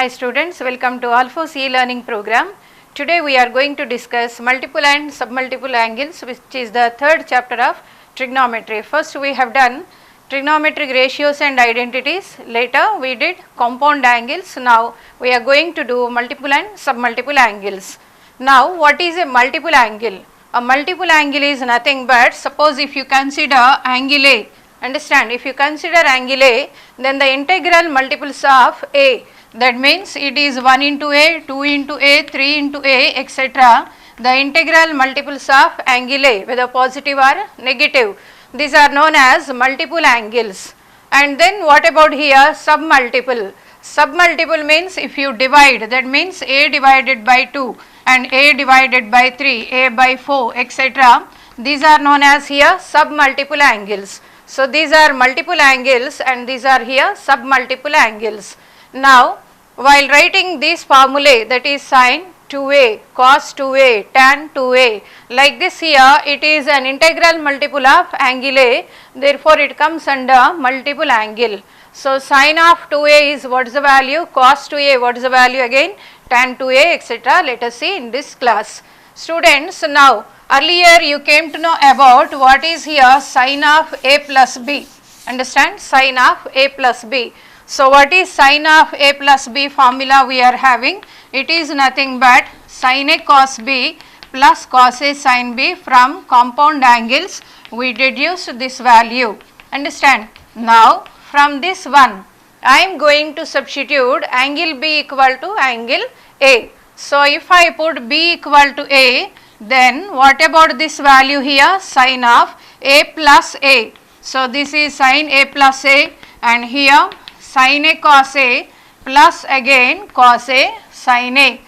Hi students, welcome to Alphos e-learning program. Today we are going to discuss multiple and submultiple angles, which is the third chapter of trigonometry. First we have done trigonometric ratios and identities. Later we did compound angles. Now we are going to do multiple and submultiple angles. Now what is a multiple angle? A multiple angle is nothing but, suppose if you consider angle A, understand, if you consider angle A, then the integral multiples of A, that means it is 1 into A, 2 into A, 3 into A, etc. The integral multiples of angle A, whether positive or negative, these are known as multiple angles. And then what about here submultiple? Submultiple means if you divide, that means A divided by 2 and A divided by 3, A by 4, etc. These are known as here submultiple angles. So these are multiple angles and these are here submultiple angles. Now while writing these formulae, that is sin 2a, cos 2a, tan 2a, like this here it is an integral multiple of angle A, therefore it comes under multiple angle. So sin of 2a is what is the value, cos 2a what is the value again, tan 2a, etc. Let us see in this class. Students, now earlier you came to know about what is here sin of a plus b, understand, sin of a plus b. So what is sin of a plus b formula we are having? It is nothing but sin a cos b plus cos a sin b. From compound angles we deduce this value, understand. Now from this one I am going to substitute angle b equal to angle a. So if I put b equal to a, then what about this value here, sin of a plus a. So this is sin a plus a, and here sin a cos a plus again cos a sin a.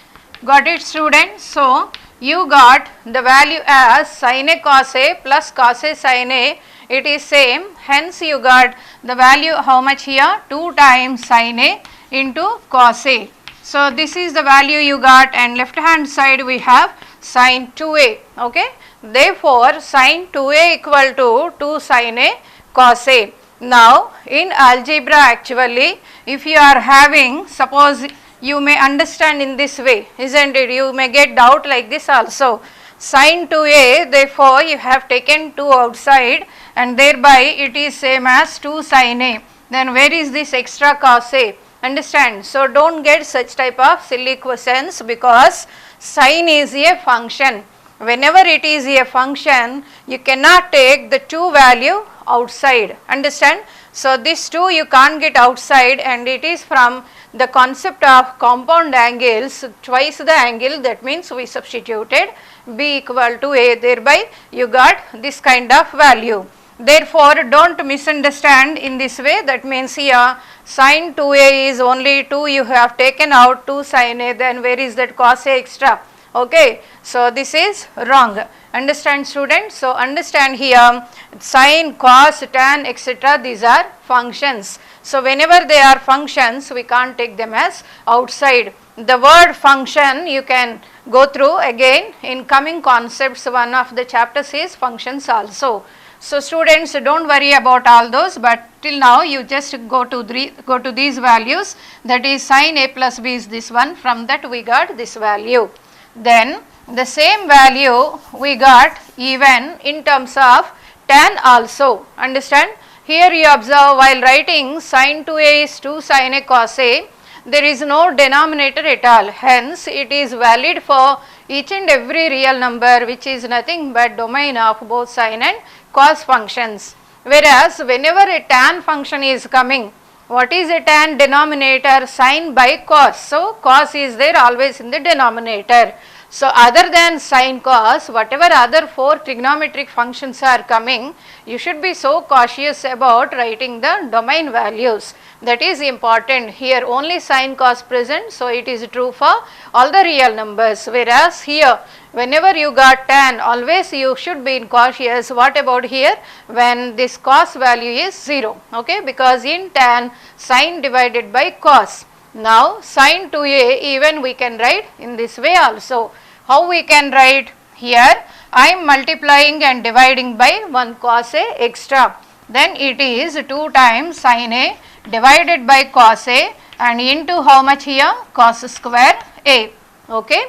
Got it students? So you got the value as sin a cos a plus cos a sin a, it is same, hence you got the value how much here, 2 times sin a into cos a. So this is the value you got, and left hand side we have sin 2a, okay. Therefore sin 2a equal to 2 sin a cos a. Now in algebra actually if you are having, suppose you may understand in this way, isn't it, you may get doubt like this also, sin 2a, therefore you have taken 2 outside and thereby it is same as 2 sin a, then where is this extra cos a, understand. So don't get such type of silly questions, because sin is a function. Whenever it is a function, you cannot take the 2 value outside, understand. So this 2 you can't get outside, and it is from the concept of compound angles, twice the angle, that means we substituted b equal to a, thereby you got this kind of value. Therefore don't misunderstand in this way, that means here sin 2a is only 2, you have taken out 2 sin a, then where is that cos a extra, okay. So this is wrong, understand students. So understand here sin, cos, tan, etc. these are functions. So whenever they are functions we can't take them as outside. The word function you can go through again in coming concepts, one of the chapters is functions also. So students don't worry about all those, but till now you just go to these values, that is sin a plus b is this one, from that we got this value. Then the same value we got even in terms of tan also, understand. Here you observe while writing sin 2a is 2 sin a cos a, there is no denominator at all, hence it is valid for each and every real number which is nothing but domain of both sin and cos functions. Whereas whenever a tan function is coming, what is a tan? Denominator, sin by cos, so cos is there always in the denominator. So other than sin, cos, whatever other 4 trigonometric functions are coming, you should be so cautious about writing the domain values. That is important. Here only sin, cos present, so it is true for all the real numbers. Whereas here whenever you got tan, always you should be cautious. What about here when this cos value is 0, okay, because in tan sin divided by cos. Now sin 2a even we can write in this way also. How we can write? Here I am multiplying and dividing by 1 cos a extra, then it is 2 times sin a divided by cos a, and into how much here? Cos square A. Okay.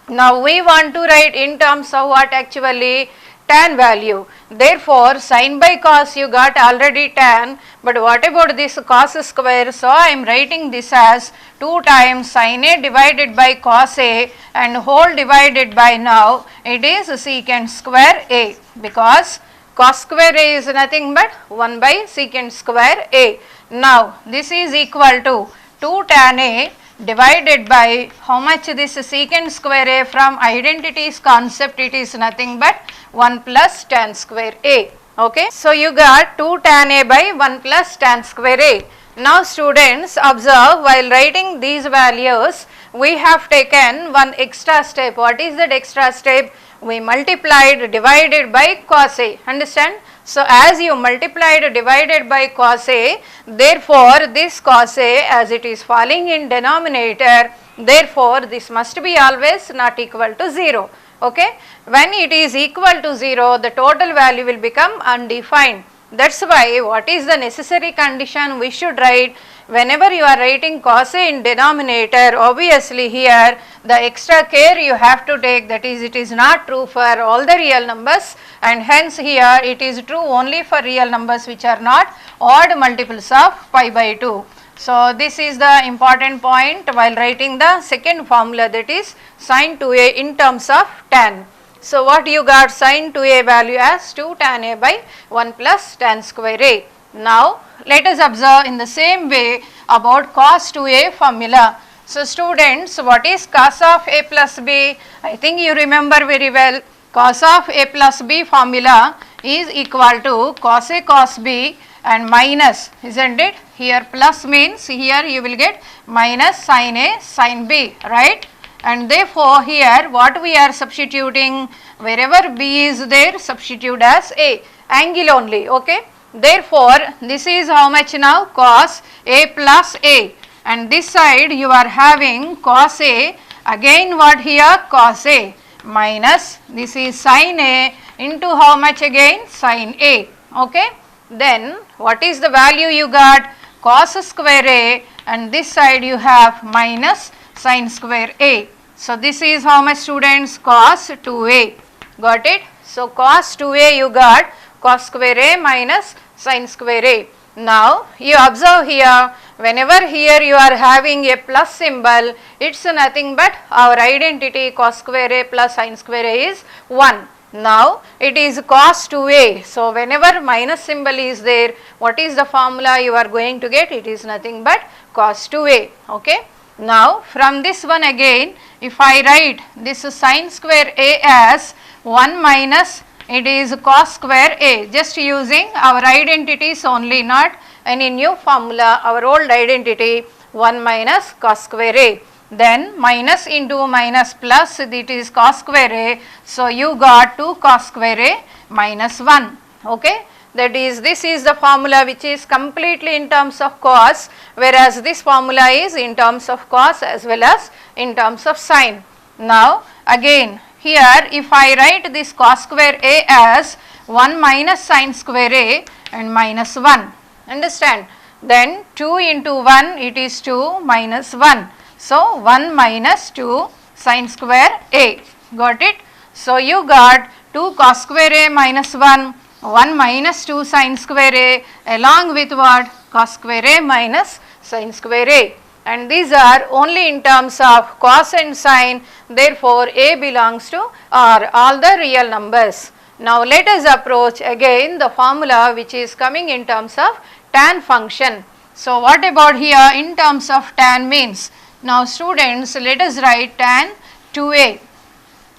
Now we want to write in terms of what actually? Tan value. Therefore, sin by cos you got already tan, but what about this cos square? So I am writing this as 2 times sin A divided by cos A and whole divided by, now it is secant square A, because cos square A is nothing but 1 by secant square A. Now this is equal to 2 tan A divided by how much? This secant square A. From identities concept it is nothing but 1 plus tan square A. Okay. So you got 2 tan A by 1 plus tan square A. Now students observe, while writing these values we have taken one extra step. What is that extra step? We multiplied divided by cos A. Understand? So as you multiplied divided by cos A, therefore this cos A, as it is falling in denominator, therefore this must be always not equal to 0. Okay. When it is equal to 0, the total value will become undefined. That's why what is the necessary condition we should write? Whenever you are writing cos A in denominator, obviously here the extra care you have to take, that is, it is not true for all the real numbers, and hence here it is true only for real numbers which are not odd multiples of pi by 2. So this is the important point while writing the second formula, that is sin 2A in terms of tan. So what you got? Sin 2A value as 2 tan A by 1 plus tan square A. Now let us observe in the same way about cos 2A formula. So students, what is cos of A plus B? I think you remember very well. Cos of A plus B formula is equal to cos A cos B and minus, isn't it? Here plus means here you will get minus sin A sin B, right? And therefore here what we are substituting, wherever B is there, substitute as A, angle only. Okay. Therefore this is how much now? Cos A plus A, and this side you are having cos A, again what here? Cos A, minus this is sin A into how much again? Sin A. Okay. Then what is the value you got? Cos square A, and this side you have minus sin square A. So this is how much students? Cos 2A. Got it? So cos 2A you got cos square A minus sin square A. Now you observe here, whenever here you are having a plus symbol, it's nothing but our identity cos square A plus sin square A is 1. Now it is cos 2A. So whenever minus symbol is there, what is the formula you are going to get? It is nothing but cos 2A. Okay. Now from this one again, if I write this sin square A as 1 minus, it is cos square A, just using our identities only, not any new formula, our old identity 1 minus cos square A. Then minus into minus plus, it is cos square A. So you got 2 cos square A minus 1. Okay. That is, this is the formula which is completely in terms of cos, whereas this formula is in terms of cos as well as in terms of sin. Now again here if I write this cos square A as 1 minus sin square A and minus 1, understand? Then 2 into 1, it is 2 minus 1. So 1 minus 2 sin square A. Got it? So you got 2 cos square A minus 1, 1 minus 2 sin square A, along with what? Cos square A minus sin square A. And these are only in terms of cos and sin, therefore A belongs to all the real numbers. Now let us approach again the formula which is coming in terms of tan function. So what about here in terms of tan means? Now students, let us write tan 2A.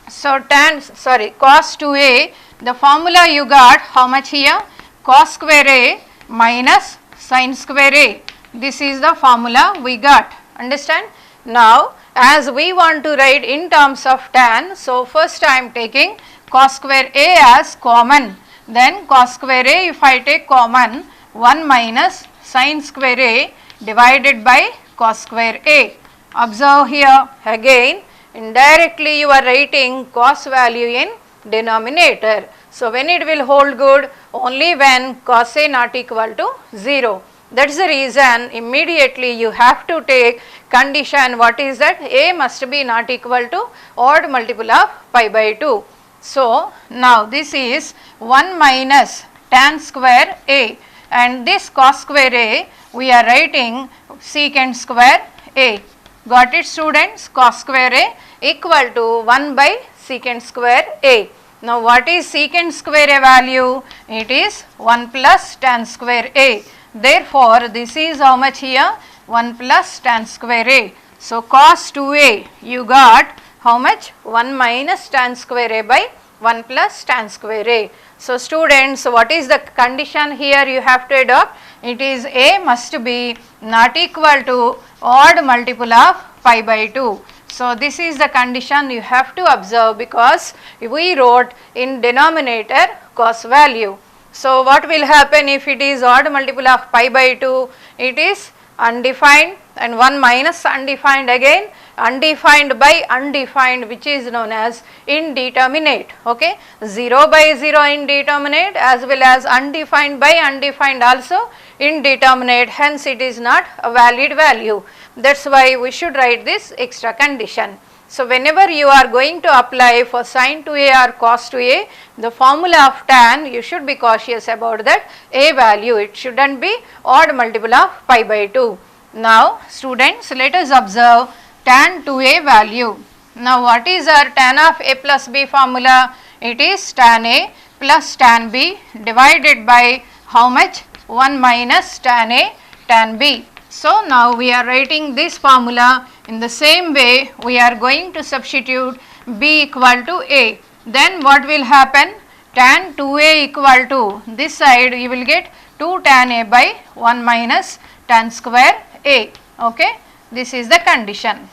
So cos 2A, the formula you got how much here? Cos square A minus sin square A. This is the formula we got. Understand? Now as we want to write in terms of tan, so first I am taking cos square A as common. Then cos square A, if I take common, 1 minus sin square A divided by cos square A. Observe here again, indirectly you are writing cos value in denominator. So when it will hold good? Only when cos A not equal to 0. That is the reason immediately you have to take condition. What is that? A must be not equal to odd multiple of pi by 2. So, now this is 1 minus tan square A, and this cos square A we are writing secant square A. Got it, students? Cos square A equal to 1 by secant square A. Now what is secant square A value? It is 1 plus tan square A. Therefore, this is how much here? 1 plus tan square A. So cos 2A you got how much? 1 minus tan square A by 1 plus tan square A. So students, what is the condition here you have to adopt? It is A must be not equal to odd multiple of pi by 2. So this is the condition you have to observe, because we wrote in denominator cos value. So what will happen if it is odd multiple of pi by 2? It is undefined, and 1 minus undefined, again undefined by undefined, which is known as indeterminate. Okay, 0 by 0 indeterminate, as well as undefined by undefined also indeterminate, hence it is not a valid value. That is why we should write this extra condition. So whenever you are going to apply for sin 2a or cos 2a, the formula of tan, you should be cautious about that a value. It shouldn't be odd multiple of pi by 2. Now students, let us observe tan 2a value. Now what is our tan of a plus b formula? It is tan a plus tan b divided by how much? 1 minus tan a tan b. So now we are writing this formula. In the same way we are going to substitute b equal to a. Then what will happen? Tan 2a equal to, this side you will get 2 tan a by 1 minus tan square a. Okay, this is the condition.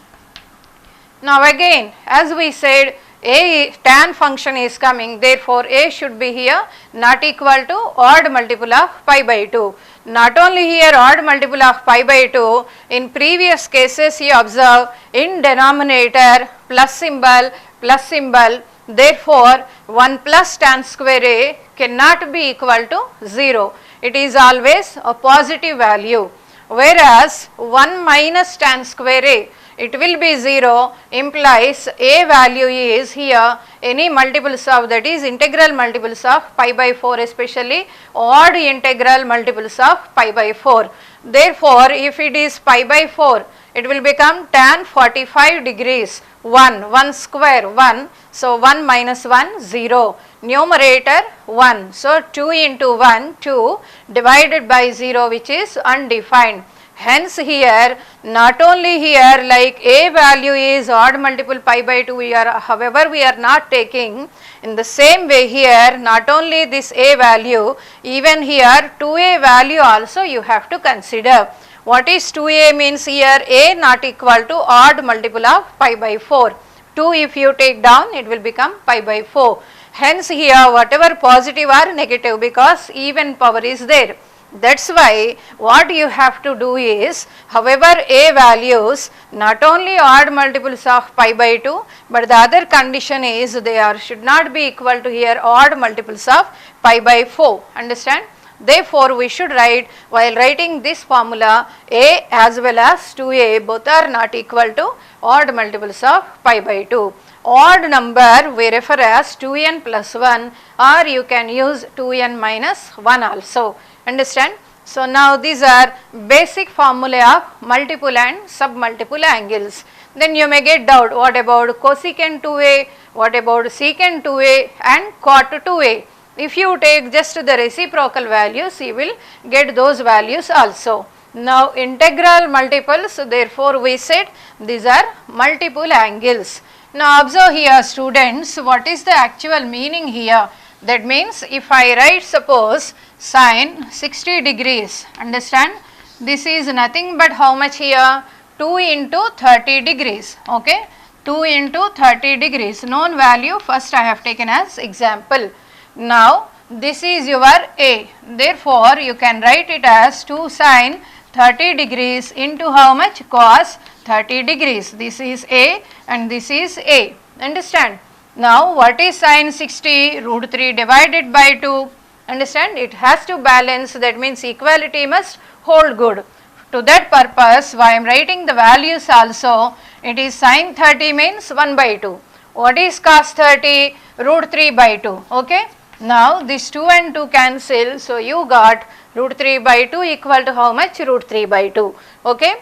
Now again, as we said, a tan function is coming, therefore a should be here not equal to odd multiple of pi by 2. Not only here odd multiple of pi by 2, in previous cases you observe in denominator plus symbol, therefore 1 plus tan square a cannot be equal to 0. It is always a positive value, whereas 1 minus tan square a, it will be 0, implies a value is here any multiples of, that is integral multiples of pi by 4, especially odd integral multiples of pi by 4. Therefore, if it is pi by 4, it will become tan 45 degrees 1 square 1. So 1 minus 1 0, numerator 1. So 2 into 1 2 divided by 0, which is undefined. Hence here, not only here like a value is odd multiple pi by 2 we are, however we are not taking, in the same way here not only this a value, even here 2a value also you have to consider. What is 2a means here? A not equal to odd multiple of pi by 4. 2 if you take down, it will become pi by 4. Hence here whatever positive or negative, because even power is there. That is why what you have to do is, however a values not only odd multiples of pi by 2, but the other condition is they are should not be equal to here odd multiples of pi by 4. Understand? Therefore, we should write, while writing this formula, a as well as 2a both are not equal to odd multiples of pi by 2. Odd number we refer as 2n plus 1, or you can use 2n minus 1 also. Understand? So now these are basic formula of multiple and submultiple angles. Then you may get doubt, what about cosecant 2a, what about secant 2a and cot 2a? If you take just the reciprocal values, you will get those values also. Now integral multiples, therefore we said these are multiple angles. Now observe here students, what is the actual meaning here? That means if I write suppose sin 60 degrees, understand, this is nothing but how much here? 2 into 30 degrees, okay, 2 into 30 degrees, known value first I have taken as example. Now this is your a, therefore you can write it as 2 sin 30 degrees into how much? Cos 30 degrees, this is a and this is a, understand. Now what is sin 60? Root 3 divided by 2. Understand? It has to balance, that means equality must hold good. To that purpose, I am writing the values also. It is sin 30 means 1 by 2. What is cos 30? Root 3 by 2. Okay. Now this 2 and 2 cancel. So you got root 3 by 2 equal to how much? Root 3 by 2. Okay.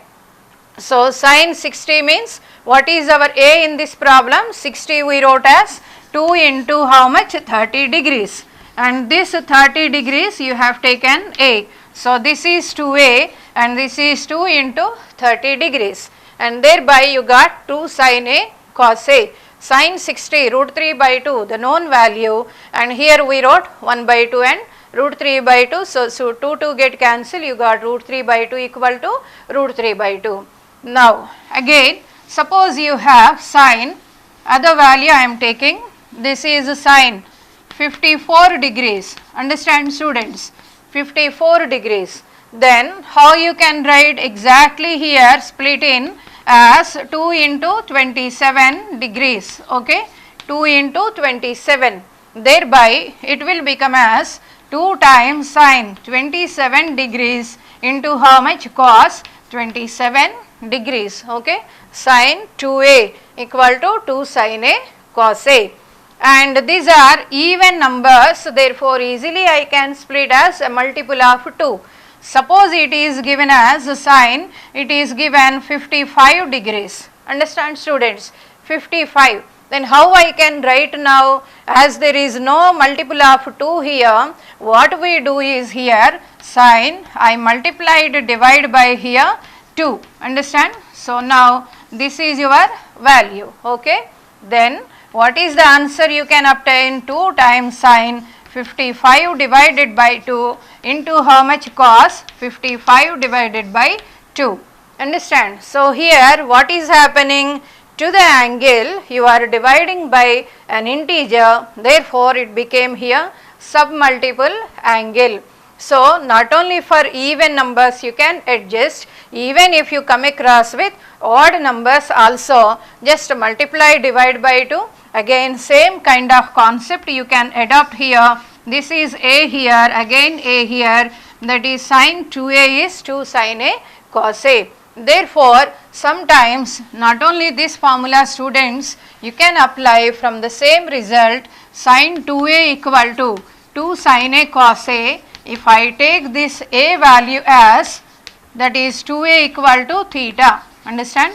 So sin 60 means, what is our A in this problem? 60 we wrote as 2 into how much? 30 degrees. And this 30 degrees you have taken A. So this is 2A and this is 2 into 30 degrees. And thereby you got 2 sin A cos A. Sin 60 root 3 by 2 the known value, and here we wrote 1 by 2 and root 3 by 2. So 2 get cancelled, you got root 3 by 2 equal to root 3 by 2. Now again suppose you have sin, other value I am taking, this is sin 54 degrees. Understand students? 54 degrees. Then how you can write exactly here, split in as 2 into 27 degrees. Okay, 2 into 27. Thereby it will become as 2 times sin 27 degrees into how much? Cos 27 degrees. Okay, sin 2A equal to 2 sin A cos A. And these are even numbers, therefore easily I can split as a multiple of 2. Suppose it is given as sin, it is given 55 degrees. Understand students? 55. Then how I can write now, as there is no multiple of 2 here, what we do is here sin, I multiplied divide by here 2. Understand? So now this is your value. Okay. Then what is the answer you can obtain? 2 times sin 55 divided by 2 into how much? Cos 55 divided by 2. Understand? So here what is happening? To the angle you are dividing by an integer, therefore it became here submultiple angle. So not only for even numbers you can adjust, even if you come across with odd numbers also, just multiply divide by 2. Again same kind of concept you can adopt here. This is A here, again A here, that is sin 2A is 2 sin A cos A. Therefore sometimes not only this formula students, you can apply from the same result, sin 2A equal to 2 sin A cos A. If I take this A value as, that is 2A equal to theta. Understand?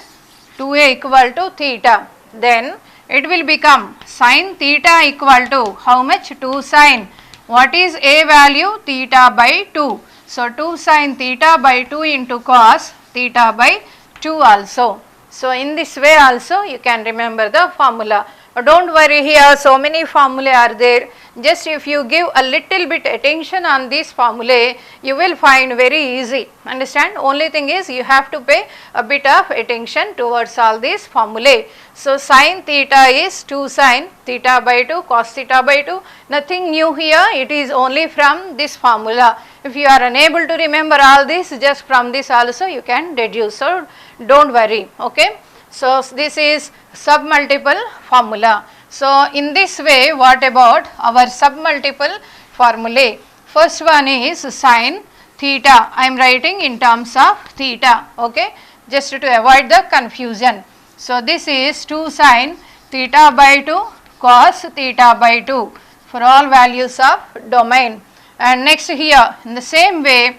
2A equal to theta. Then it will become sin theta equal to how much? 2 sin. What is A value? Theta by 2. So 2 sin theta by 2 into cos theta by 2 also. So in this way also you can remember the formula. Don't worry, here so many formulae are there. Just if you give a little bit attention on these formulae, you will find very easy. Understand? Only thing is you have to pay a bit of attention towards all these formulae. So sin theta is 2 sin theta by 2 cos theta by 2. Nothing new here, it is only from this formula. If you are unable to remember all this, just from this also you can deduce. So don't worry. Okay. So this is submultiple formula. So in this way, what about our submultiple formulae? First one is sin theta. I am writing in terms of theta. Okay, just to avoid the confusion. So this is 2 sin theta by 2 cos theta by 2 for all values of domain. And next here in the same way,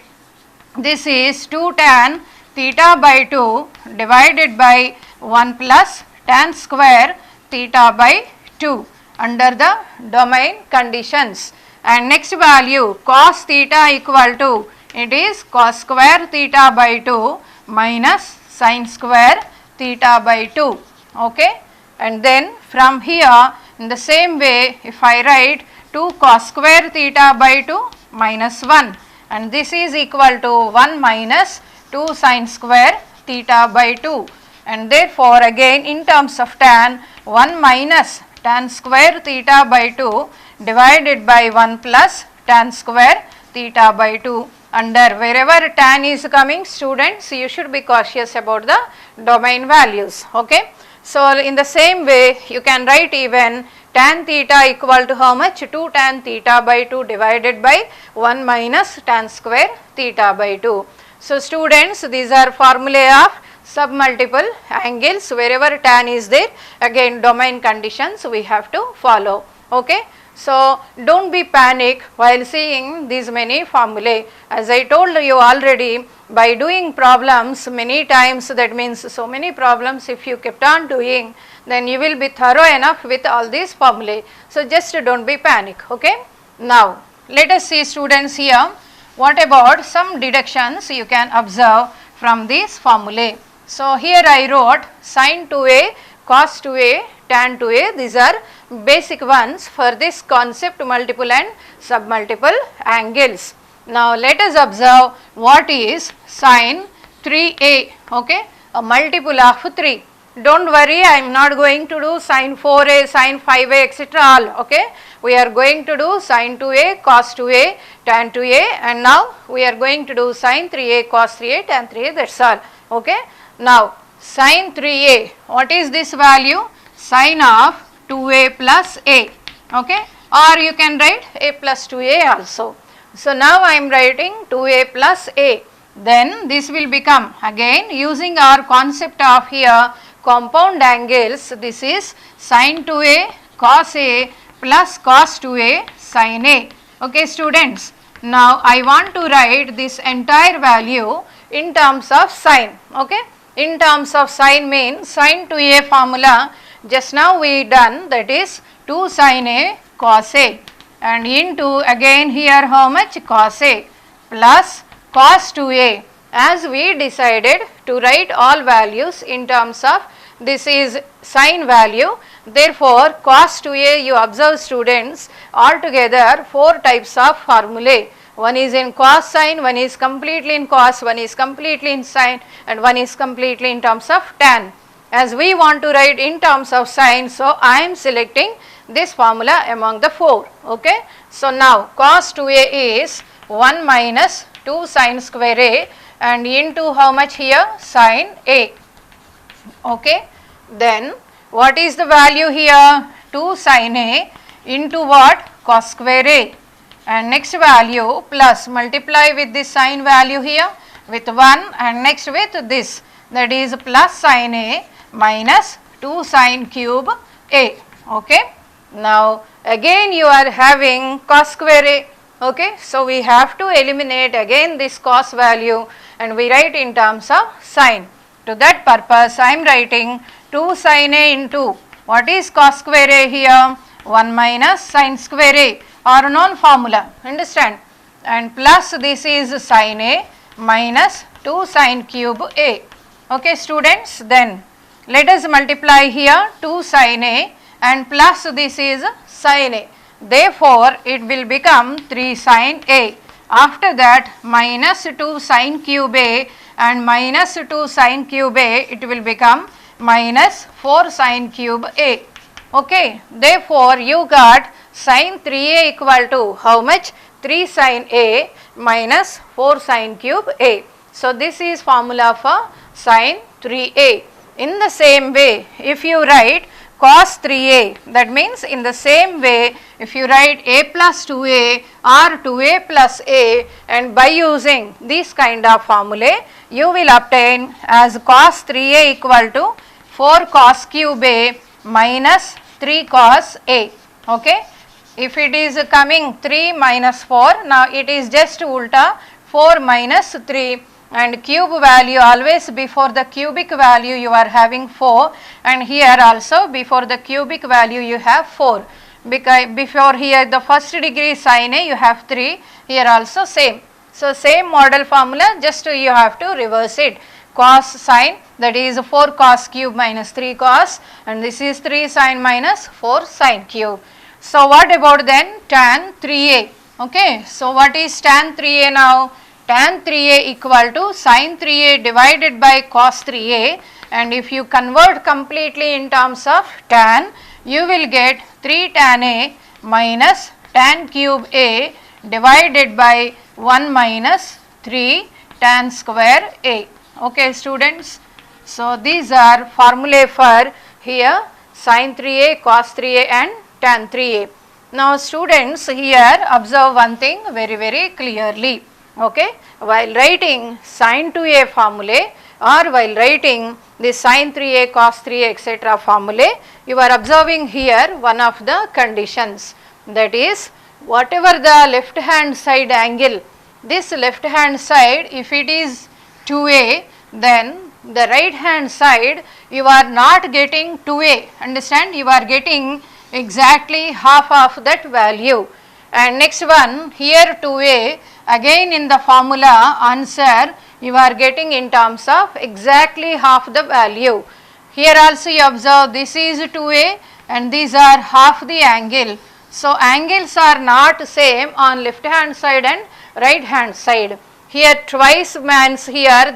this is 2 tan theta by 2 divided by 1 plus tan square theta by 2 under the domain conditions. And next value cos theta equal to, it is cos square theta by 2 minus sin square theta by 2. Okay. And then from here in the same way, if I write 2 cos square theta by 2 minus 1, and this is equal to 1 minus 2 sin square theta by 2. And therefore again in terms of tan, 1 minus tan square theta by 2 divided by 1 plus tan square theta by 2 under wherever tan is coming, students, you should be cautious about the domain values. Okay. So in the same way you can write even tan theta equal to how much? 2 tan theta by 2 divided by 1 minus tan square theta by 2. So students, these are formulae of submultiple angles. Wherever tan is there, again domain conditions we have to follow. Okay. So don't be panic while seeing these many formulae. As I told you already, by doing problems many times, that means so many problems if you kept on doing, then you will be thorough enough with all these formulae. So just don't be panic. Okay. Now let us see students here, what about some deductions you can observe from these formulae. So here I wrote sin 2a, cos 2a, tan 2a, these are basic ones for this concept multiple and submultiple angles. Now let us observe what is sin 3a, okay, a multiple of 3. Don't worry, I am not going to do sin 4a, sin 5a, etc. all, okay. We are going to do sin 2a, cos 2a, tan 2a, and now we are going to do sin 3a, cos 3a, tan 3a, that's all, okay. Now sin 3a, what is this value? Sin of 2a plus a, okay, or you can write a plus 2a also. So now I am writing 2a plus a, then this will become, again using our concept of here compound angles, this is sin 2a cos a plus cos 2a sin a. Okay students, now I want to write this entire value in terms of sin, okay. In terms of sin means sin 2a formula just now we done, that is 2 sin a cos a, and into again here how much? Cos a plus cos 2a, as we decided to write all values in terms of this is sin value. Therefore cos 2a, you observe students, altogether 4 types of formulae. One is in cos sin, one is completely in cos, one is completely in sin, and one is completely in terms of tan. As we want to write in terms of sin, so I am selecting this formula among the 4. Okay. So now cos 2a is 1 minus 2 sin square a, and into how much here? Sin a. Okay. Then what is the value here? 2 sin a into what? Cos square a. And next value plus multiply with this sin value here with 1, and next with this, that is plus sin a minus 2 sin cube a. Okay. Now again you are having cos square a. Okay. So we have to eliminate again this cos value and we write in terms of sin. To that purpose I am writing 2 sin a into what is cos square a here? 1 minus sin square a, or known formula, understand, and plus this is sin a minus 2 sin cube a. Okay students, then let us multiply here 2 sin a and plus this is sin a. Therefore it will become 3 sin a. After that minus 2 sin cube a and minus 2 sin cube a, it will become minus 4 sin cube a. Okay. Therefore you got sin 3a equal to how much? 3 sin a minus 4 sin cube a. So this is formula for sin 3a. In the same way, if you write cos 3a, that means in the same way if you write a plus 2a or 2a plus a, and by using this kind of formulae you will obtain as cos 3a equal to 4 cos cube a minus 3 cos a. Okay. If it is coming 3 minus 4, now it is just ulta 4 minus 3, and cube value always before the cubic value you are having 4, and here also before the cubic value you have 4, because before here the first degree sin a you have 3, here also same. So same model formula, just you have to reverse it. Cos sin, that is 4 cos cube minus 3 cos, and this is 3 sin minus 4 sin cube. So what about then tan 3a? Okay. So what is tan 3a now? Tan 3a equal to sin 3a divided by cos 3a, and if you convert completely in terms of tan, you will get 3 tan a minus tan cube a divided by 1 minus 3 tan square a. Okay students. So these are formulae for here sin 3a, cos 3a and tan 3a. Now students, here observe one thing very clearly, okay. While writing sin 2a formulae or while writing the sin 3a, cos 3a etc. formulae, you are observing here one of the conditions, that is whatever the left hand side angle, this left hand side if it is 2a, then the right hand side you are not getting 2a, understand, you are getting exactly half of that value. And next one, here 2a, again in the formula answer you are getting in terms of exactly half the value. Here also you observe this is 2a and these are half the angle. So angles are not same on left hand side and right hand side. Here twice means here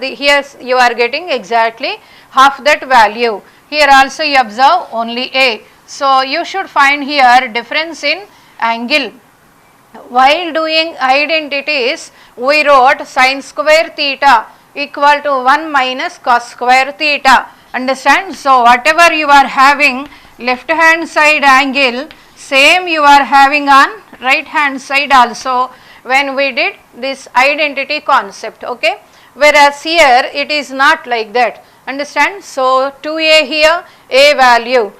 you are getting exactly half that value. Here also you observe only a. So you should find here difference in angle. While doing identities, we wrote sin square theta equal to 1 minus cos square theta, understand. So whatever you are having left hand side angle, same you are having on right hand side also when we did this identity concept, okay. Whereas here it is not like that, understand. So 2a here, a value,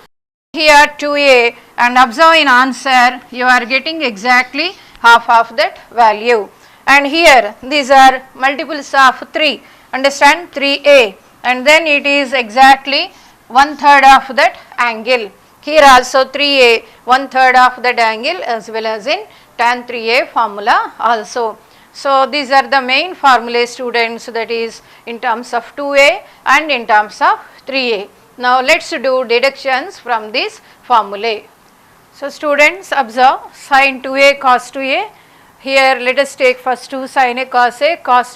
here 2a, and observe in answer you are getting exactly half of that value. And here these are multiples of 3, understand, 3a, and then it is exactly 1/3 of that angle. Here also 3a, 1/3 of that angle, as well as in tan 3a formula also. So these are the main formulae students, that is in terms of 2a and in terms of 3a. Now let's do deductions from this formulae. So students observe sin 2a cos 2a. Here let us take first 2 sin a cos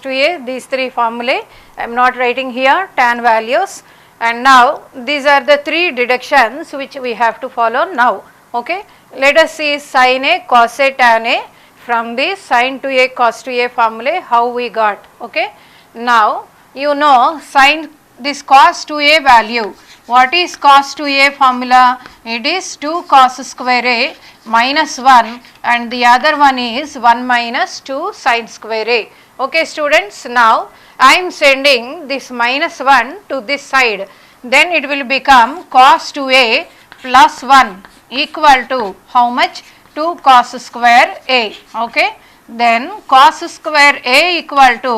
2a, these 3 formulae. I am not writing here tan values. And now these are the 3 deductions which we have to follow now, okay. Let us see sin a cos a tan a from the sin 2a cos 2a formulae how we got, okay. Now you know sin this cos 2a value. What is cos 2a formula? It is 2 cos square a minus 1 and the other one is 1 minus 2 sin square a, okay students. Now I am sending this minus 1 to this side, then it will become cos 2a plus 1 equal to how much? 2 cos square a, okay. Then cos square a equal to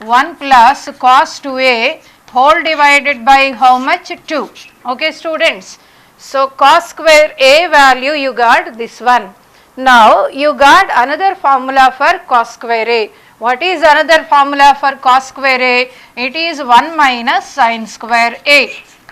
1 plus cos 2a whole divided by how much? 2, okay students. So cos square a value you got this one. Now you got another formula for cos square a. What is another formula for cos square a? It is 1 minus sin square a,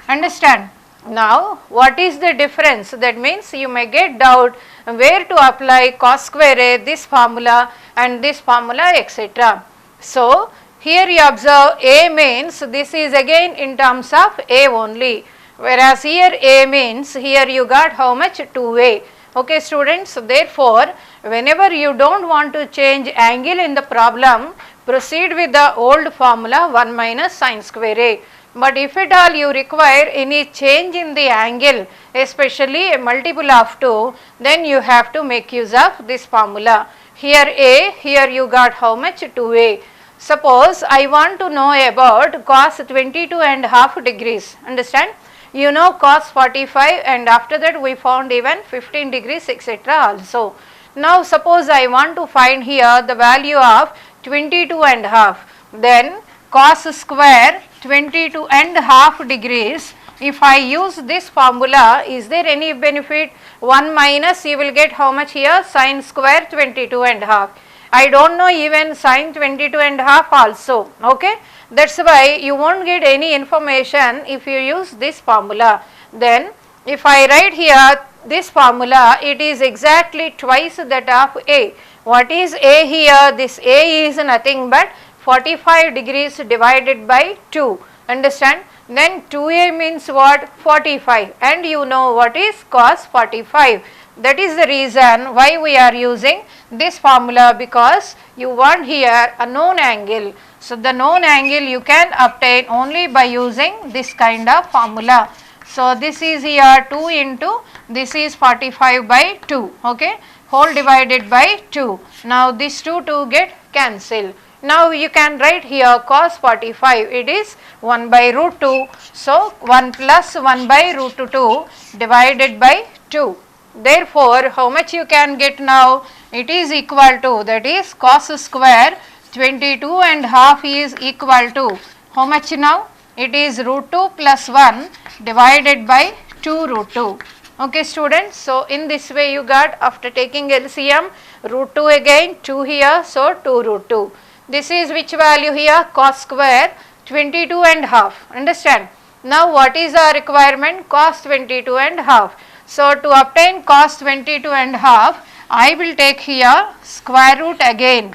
understand. Now what is the difference? That means you may get doubt where to apply cos square a, this formula and this formula etc. So here you observe a means this is again in terms of a only, whereas here a means here you got how much? 2a, okay students. Therefore whenever you don't want to change angle in the problem, proceed with the old formula 1 minus sin square a. But if at all you require any change in the angle, especially a multiple of 2, then you have to make use of this formula. Here a, here you got how much? 2a. Suppose I want to know about cos 22.5 degrees, understand. You know cos 45 and after that we found even 15 degrees etc. also. Now suppose I want to find here the value of 22.5, then cos square 22.5 degrees. If I use this formula, is there any benefit? 1 minus you will get how much here? Sin square 22.5. I don't know even sin 22.5 also, okay. That's why you won't get any information if you use this formula. Then if I write here this formula, it is exactly twice that of a. What is a here? This a is nothing but 45 degrees divided by 2, understand. Then 2a means what? 45, and you know what is cos 45. That is the reason why we are using this formula, because you want here a known angle. So the known angle you can obtain only by using this kind of formula. So this is here 2 into this is 45 by 2, okay, whole divided by 2. Now this 2 get cancelled. Now you can write here cos 45, it is 1 by root 2. So 1 plus 1 by root 2 divided by 2. Therefore, how much you can get now? It is equal to, that is cos square 22 and half is equal to how much now? It is root 2 plus 1 divided by 2 root 2. Okay students, so in this way you got, after taking LCM, root 2 again, 2 here, so 2 root 2. This is which value here? Cos square 22 and half, understand? Now what is our requirement? Cos 22 and half. So to obtain cos 22 and half, I will take here square root again.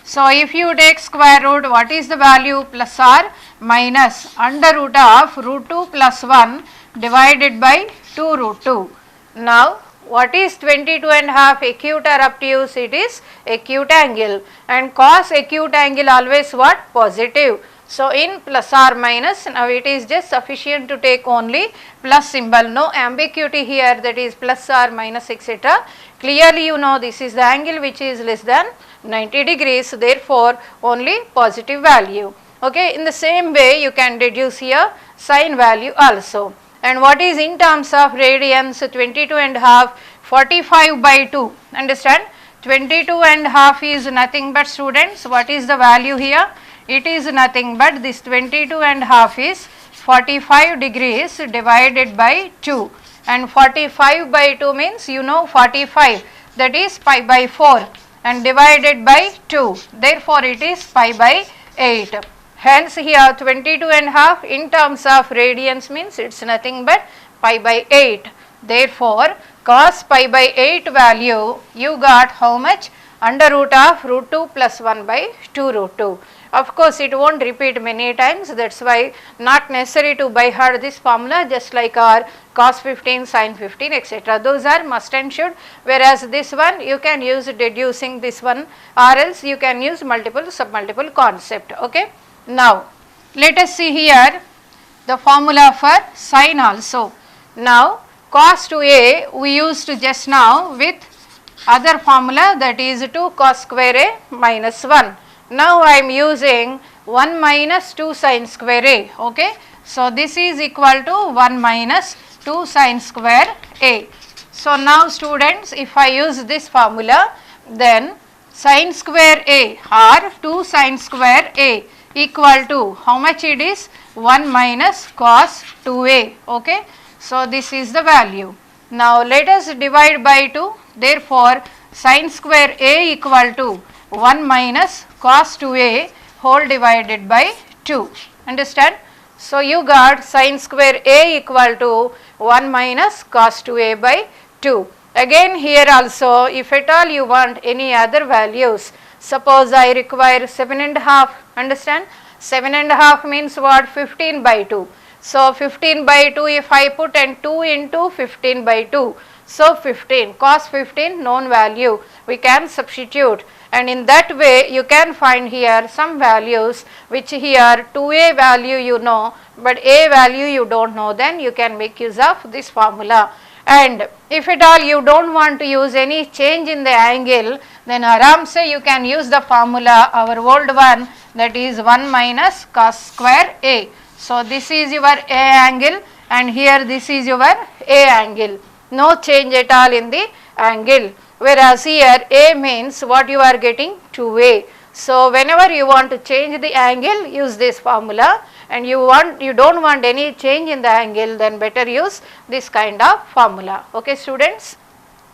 So if you take square root, what is the value? Plus or minus under root of root 2 plus 1 divided by 2 root 2. Now what is 22 and half? Acute or obtuse? It is acute angle, and cos acute angle always what? Positive. So in plus or minus, now it is just sufficient to take only plus symbol, no ambiguity here, that is plus or minus etc. Clearly you know this is the angle which is less than 90 degrees, therefore only positive value. Okay, in the same way you can deduce here sine value also. And what is in terms of radians? 22 and half, 45 by 2, understand? 22 and half is nothing but, students, what is the value here? It is nothing but this 22 and half is 45 degrees divided by 2, and 45 by 2 means you know 45, that is pi by 4, and divided by 2, therefore it is pi by 8. Hence here 22 and half in terms of radians means it's nothing but pi by 8. Therefore cos pi by 8 value you got how much? Under root of root 2 plus 1 by 2 root 2. Of course it won't repeat many times, that's why not necessary to by heart this formula, just like our cos 15, sin 15 etc. Those are must and should, whereas this one you can use deducing this one, or else you can use multiple submultiple concept. Okay. Now let us see here the formula for sin also. Now cos 2a we used just now with other formula, that is 2 cos square a minus 1. Now I am using 1 minus 2 sin square a. Okay. So this is equal to 1 minus 2 sin square a. So now students, if I use this formula, then sin square a or 2 sin square a equal to how much it is? 1 minus cos 2a. Okay. So this is the value. Now let us divide by 2. Therefore sin square a equal to 1 minus cos 2a whole divided by 2. Understand? So you got sin square a equal to 1 minus cos 2a by 2. Again here also, if at all you want any other values, suppose I require 7 and a half, understand? 7 and a half means what? 15 by 2. So 15 by 2 if I put, and 2 into 15 by 2. So 15, cos 15 known value we can substitute, and in that way you can find here some values which here 2a value you know, but a value you don't know, then you can make use of this formula. And if at all you don't want to use any change in the angle, then aram se you can use the formula, our old one, that is 1 minus cos square a. So this is your a angle, and here this is your a angle. No change at all in the angle, whereas here a means what you are getting? 2a. So whenever you want to change the angle, use this formula, and you don't want any change in the angle, then better use this kind of formula. Okay students.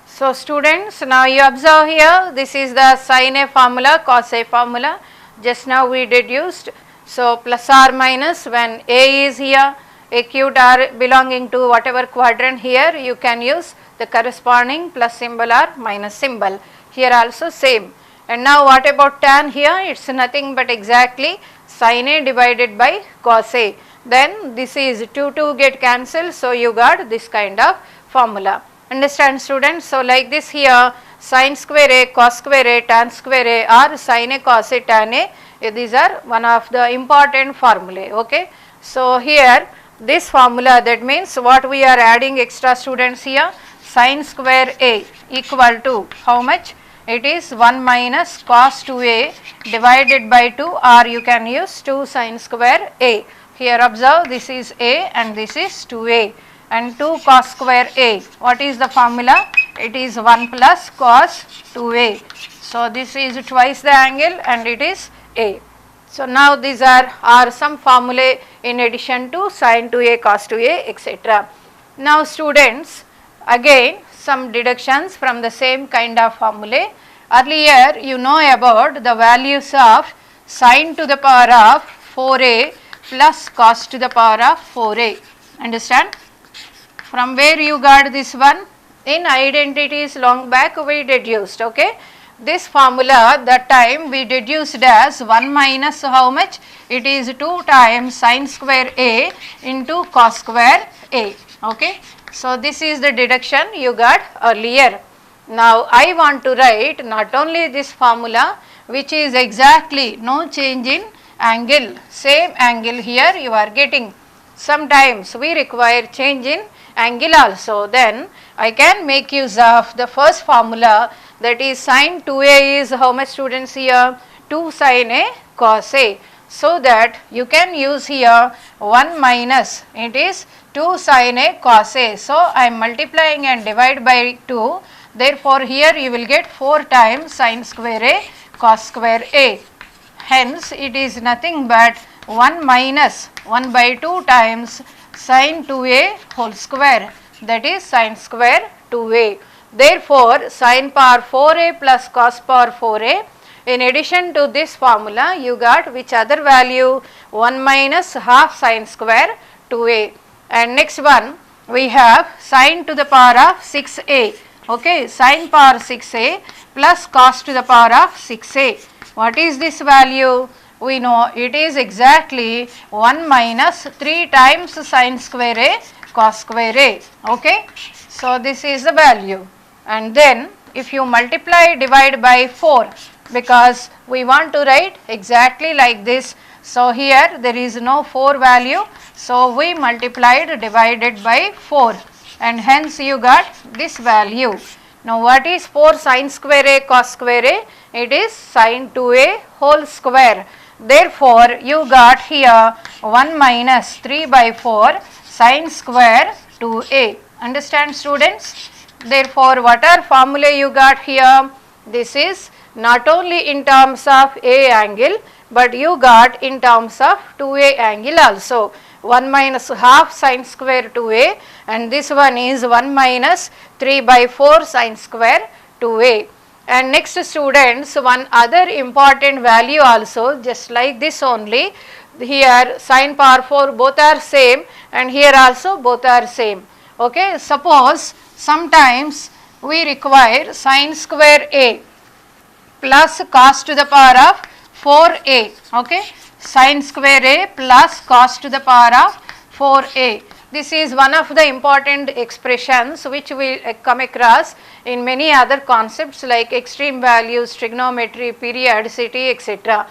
So students, now you observe here, this is the sin a formula, cos a formula, just now we deduced. So plus or minus, when a is here acute or belonging to whatever quadrant, here you can use the corresponding plus symbol or minus symbol. Here also same. And now what about tan? Here it's nothing but exactly sin a divided by cos a. Then this is 2 get cancelled, so you got this kind of formula. Understand students? So like this here, sin square a, cos square a, tan square a, or sin a, cos a, tan a, these are one of the important formulae. Okay. So here this formula, that means what we are adding extra students here, sin square A equal to how much? It is 1 minus cos 2A divided by 2, or you can use 2 sin square A. Here observe, this is A and this is 2A, and 2 cos square A. What is the formula? It is 1 plus cos 2A. So this is twice the angle and it is A. So now these are some formulae in addition to sin 2A, cos 2A, etc. Now students, again some deductions from the same kind of formulae. Earlier you know about the values of sin to the power of 4A plus cos to the power of 4A. Understand? From where you got this one? In identities long back we deduced, okay. This formula that time we deduced as 1 minus how much? It is 2 times sin square A into cos square A, okay. So this is the deduction you got earlier. Now I want to write not only this formula, which is exactly no change in angle, same angle here you are getting. Sometimes we require change in angle also, then I can make use of the first formula, that is sin 2A is how much students here? 2 sin A cos A. So that you can use here 1 minus, it is 2 sin A cos A. So I am multiplying and divide by 2. Therefore here you will get 4 times sin square A cos square A. Hence it is nothing but 1 minus 1 by 2 times sin 2A whole square, that is sin square 2A. Therefore sin power 4A plus cos power 4A. In addition to this formula you got which other value? 1 minus half sin square 2A. And next one we have sin to the power of 6A, okay, sin power 6A plus cos to the power of 6A. What is this value? We know it is exactly 1 minus 3 times sin square A cos square A, okay. So this is the value, and then if you multiply divide by 4, because we want to write exactly like this. So here there is no 4 value, so we multiplied divided by 4, and hence you got this value. Now what is 4 sin square A cos square A? It is sin 2A whole square. Therefore you got here 1 minus 3 by 4 sin square 2A. Understand students? Therefore what are formula you got here? This is not only in terms of A angle, but you got in terms of 2A angle also. 1 minus half sin square 2A, and this one is 1 minus 3 by 4 sin square 2A. And next students, one other important value also, just like this only. Here sin power 4 both are same, and here also both are same, okay. Suppose sometimes we require sin square A plus cos to the power of 4A, okay, sin square A plus cos to the power of 4A. This is one of the important expressions which we come across in many other concepts like extreme values, trigonometry, periodicity, etc.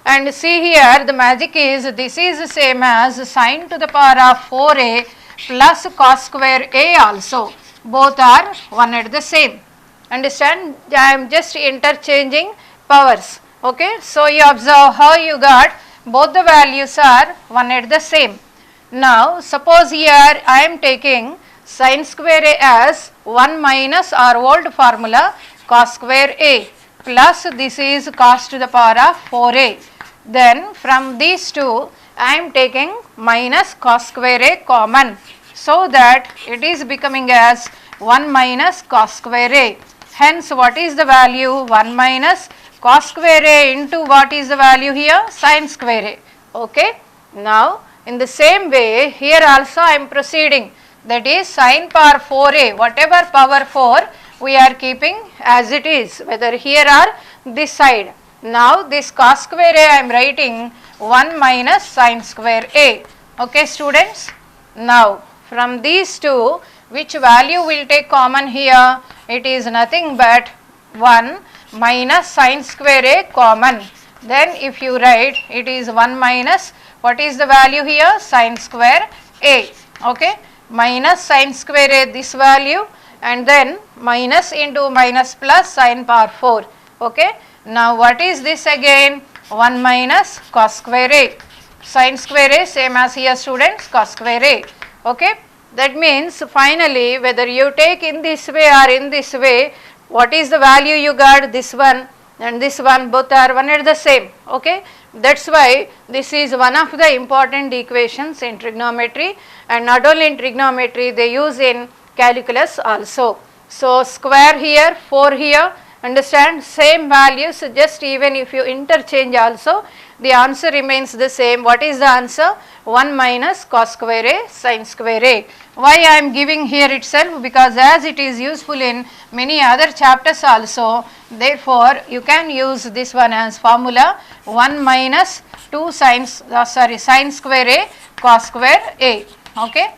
And see here the magic is this is the same as sin to the power of 4A plus cos square A also. Both are one and the same. Understand? I am just interchanging powers. Okay. So you observe how you got both the values are one and the same. Now suppose here I am taking sin square A as 1 minus our old formula cos square A plus this is cos to the power of 4A. Then from these two I am taking minus cos square A common, so that it is becoming as 1 minus cos square A. Hence what is the value? 1 minus cos square A into what is the value here? Sin square A. Okay. Now in the same way here also I am proceeding, that is sin power 4A, whatever power 4 we are keeping as it is, whether here or this side. Now this cos square A I am writing 1 minus sin square A. Okay students. Now from these two which value will take common here? It is nothing but 1 minus sin square A common. Then if you write, it is 1 minus what is the value here? Sin square a, okay, minus sin square a this value, and then minus into minus plus sin power 4, okay. Now what is this again? 1 minus cos square a, sin square a same as here students, cos square a, okay. That means finally whether you take in this way or in this way, what is the value you got? This one and this one, both are one and the same, okay. That is why this is one of the important equations in trigonometry, and not only in trigonometry, they use in calculus also. So square here, 4 here, understand, same values, just even if you interchange also, the answer remains the same. What is the answer? 1 minus cos square a sin square a. Why I am giving here itself? Because as it is useful in many other chapters also, therefore you can use this one as formula, 1 minus 2 sin square a cos square a, okay.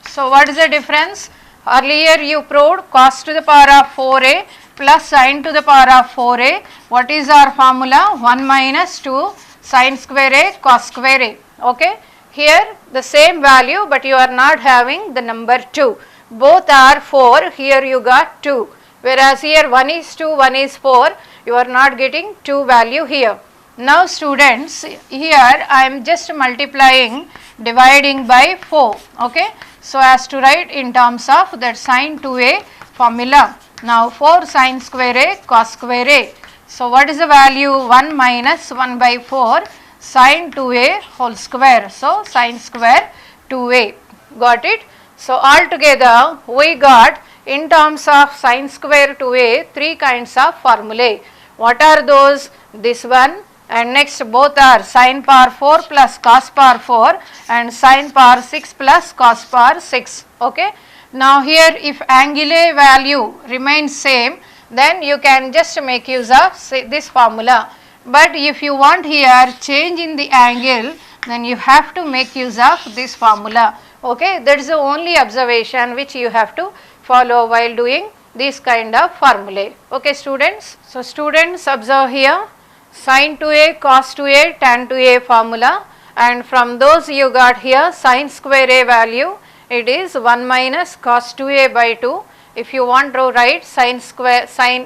So what is the difference? Earlier you proved cos to the power of 4a plus sin to the power of 4a. What is our formula? 1 minus 2 sin square a cos square a, okay. Here the same value, but you are not having the number 2. Both are 4, here you got 2. Whereas here 1 is 2, 1 is 4, you are not getting 2 value here. Now students, here I am just multiplying, dividing by 4, okay. So as to write in terms of that sin 2a formula. Now 4 sin square a cos square a. So what is the value? 1 minus 1 by 4 sin 2a whole square. So sin square 2a. Got it? So altogether we got in terms of sin square 2a 3 kinds of formulae. What are those? This one, and next both are sin power 4 plus cos power 4 and sin power 6 plus cos power 6, okay. Now here if angle A value remains same, then you can just make use of this formula. But if you want here change in the angle, then you have to make use of this formula, okay. That is the only observation which you have to follow while doing this kind of formulae, okay students. So students observe here sin 2a cos 2a tan 2a formula, and from those you got here sin square a value, it is 1 minus cos 2a by 2. If you want to write sin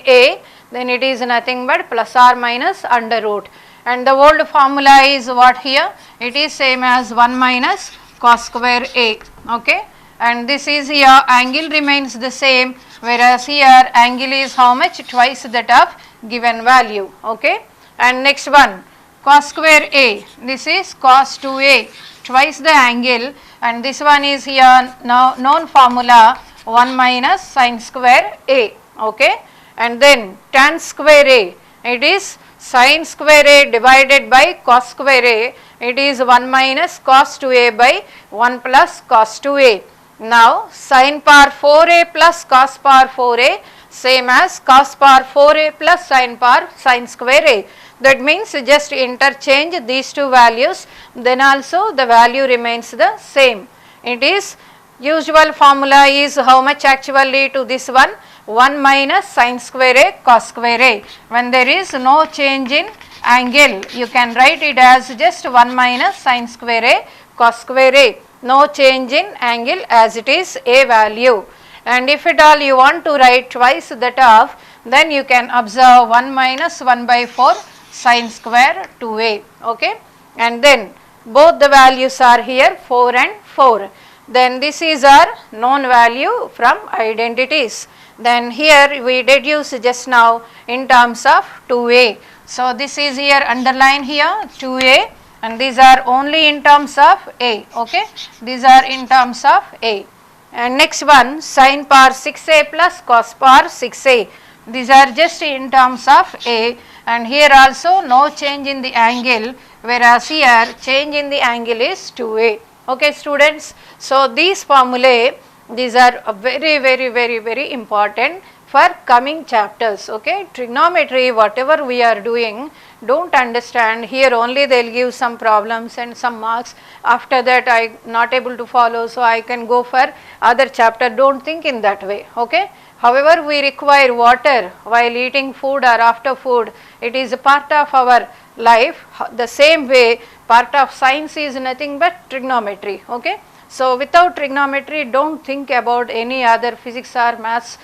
a, then it is nothing but plus or minus under root, and the old formula is what here? It is same as 1 minus cos square a, okay. And this is here angle remains the same, whereas here angle is how much? Twice that of given value, okay. And next one cos square a, this is cos 2a, twice the angle, and this one is here now known formula 1 minus sin square a, okay. And then tan square a, it is sin square a divided by cos square a, it is 1 minus cos 2a by 1 plus cos 2a. Now sin power 4a plus cos power 4a same as cos power 4a plus sin power sin square a. That means just interchange these two values, then also the value remains the same. It is usual formula is how much actually to this one? 1 minus sin square a cos square a. When there is no change in angle, you can write it as just 1 minus sin square a cos square a. No change in angle as it is a value. And if at all you want to write twice that of, then you can observe 1 minus 1 by 4 sin square 2a, okay. And then both the values are here 4 and 4. Then this is our known value from identities. Then here we deduce just now in terms of 2a. So this is here underline here 2a, and these are only in terms of a, okay. These are in terms of a. And next one sin power 6a plus cos power 6a. These are just in terms of a, and here also no change in the angle, whereas here change in the angle is 2a, okay students. So these formulae, these are very important for coming chapters, okay. Trigonometry, whatever we are doing, don't understand here only they will give some problems and some marks, after that I not able to follow, so I can go for other chapter. Don't think in that way, okay. However, we require water while eating food or after food, it is a part of our life. The same way part of science is nothing but trigonometry. Okay. So without trigonometry, don't think about any other physics or maths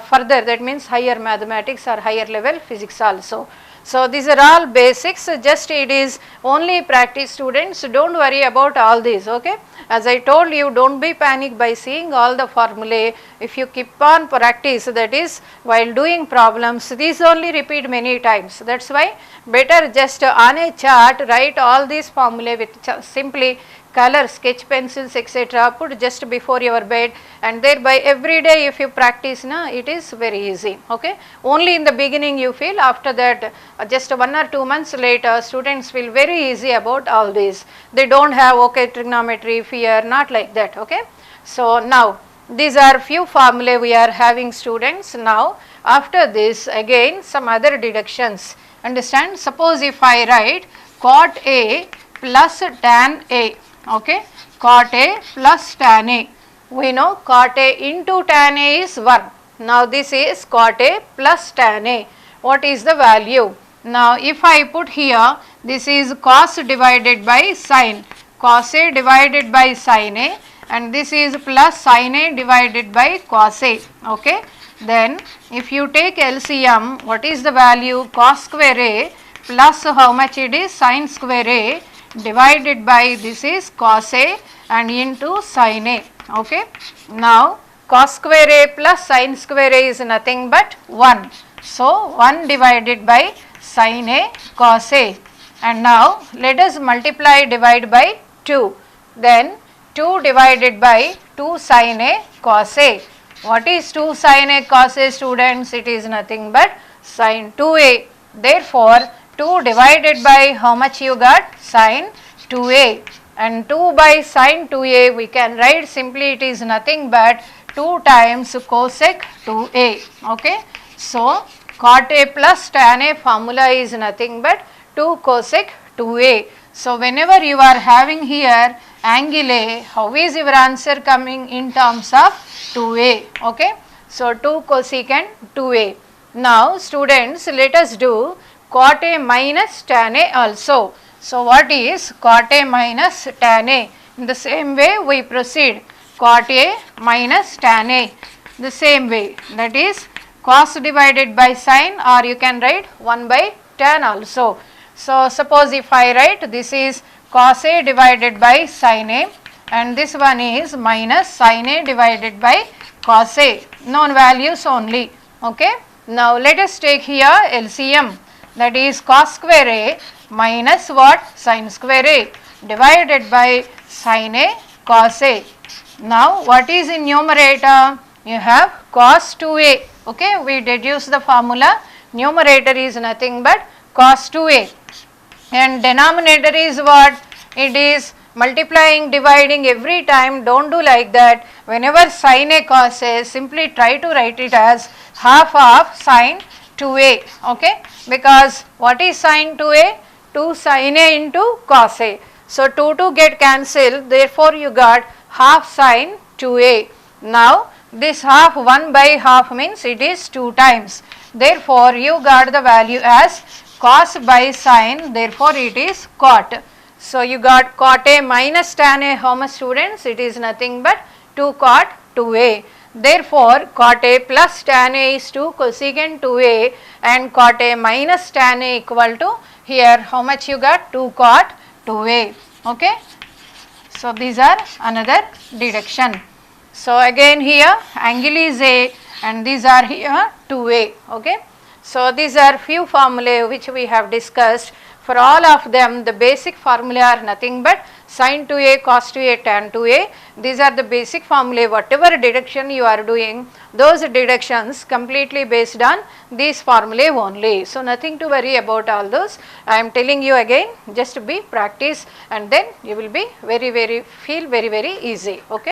further, that means higher mathematics or higher level physics also. So these are all basics, just it is only practice, students, don't worry about all these. Okay. As I told you, don't be panic by seeing all the formulae. If you keep on practice, that is while doing problems, these only repeat many times. That is why better just on a chart write all these formulae with simply color, sketch pencils, etc. put just before your bed, and thereby every day if you practice, it is very easy. Okay. Only in the beginning you feel, after that just 1 or 2 months later students feel very easy about all these. They don't have trigonometry fear, not like that. Okay. So now these are few formulae we are having, students. Now after this again some other deductions. Understand? Suppose if I write cot A plus tan A. Okay, cot A plus tan A. We know cot A into tan A is 1. Now this is cot A plus tan A. What is the value? Now if I put here, this is cos divided by sin. Cos A divided by sin A, and this is plus sin A divided by cos A. Okay. Then if you take LCM, what is the value? Cos square A plus how much it is? Sin square A divided by this is cos A and into sin A. Okay. Now cos square A plus sin square A is nothing but 1. So 1 divided by sin A cos A, and now let us multiply divide by 2. Then 2 divided by 2 sin A cos A. What is 2 sin A cos A, students? It is nothing but sin 2A. Therefore 2 divided by how much you got? Sin 2A, and 2 by sin 2A we can write simply, it is nothing but 2 times cosec 2A. Okay. So cot A plus tan A formula is nothing but 2 cosec 2A. So whenever you are having here angle A, how is your answer coming? In terms of 2A. Okay. So 2 cosecant 2A. Now students, let us do cot A minus tan A also. So what is cot A minus tan A? In the same way we proceed, cot A minus tan A, the same way, that is cos divided by sin, or you can write 1 by tan also. So suppose if I write, this is cos A divided by sin A, and this one is minus sin A divided by cos A, known values only. Okay. Now let us take here LCM, that is cos square A minus what? Sin square A divided by sin A cos A. Now what is in numerator? You have cos 2A. Okay, we deduce the formula. Numerator is nothing but cos 2A, and denominator is what? It is multiplying, dividing every time. Don't do like that. Whenever sin A cos A, simply try to write it as half of sin 2A. Okay, because what is sin 2A? 2 sin A into cos A. So 2 get cancelled, therefore you got half sin 2A. Now this half 1 by half means it is 2 times. Therefore you got the value as cos by sin, therefore it is cot. So you got cot A minus tan A, how much, students? It is nothing but 2 cot 2A. Therefore cot A plus tan A is 2 cosecant 2A, and cot A minus tan A equal to, here how much you got? 2 cot 2A. Okay. So these are another deduction. So again here angle is A, and these are here 2A. Okay. So these are few formulae which we have discussed. For all of them, the basic formula are nothing but sin 2A, cos 2A, tan 2A. These are the basic formulae. Whatever deduction you are doing, those deductions completely based on these formulae only. So nothing to worry about all those. I am telling you again, just be practice, and then you will be feel very easy. Okay.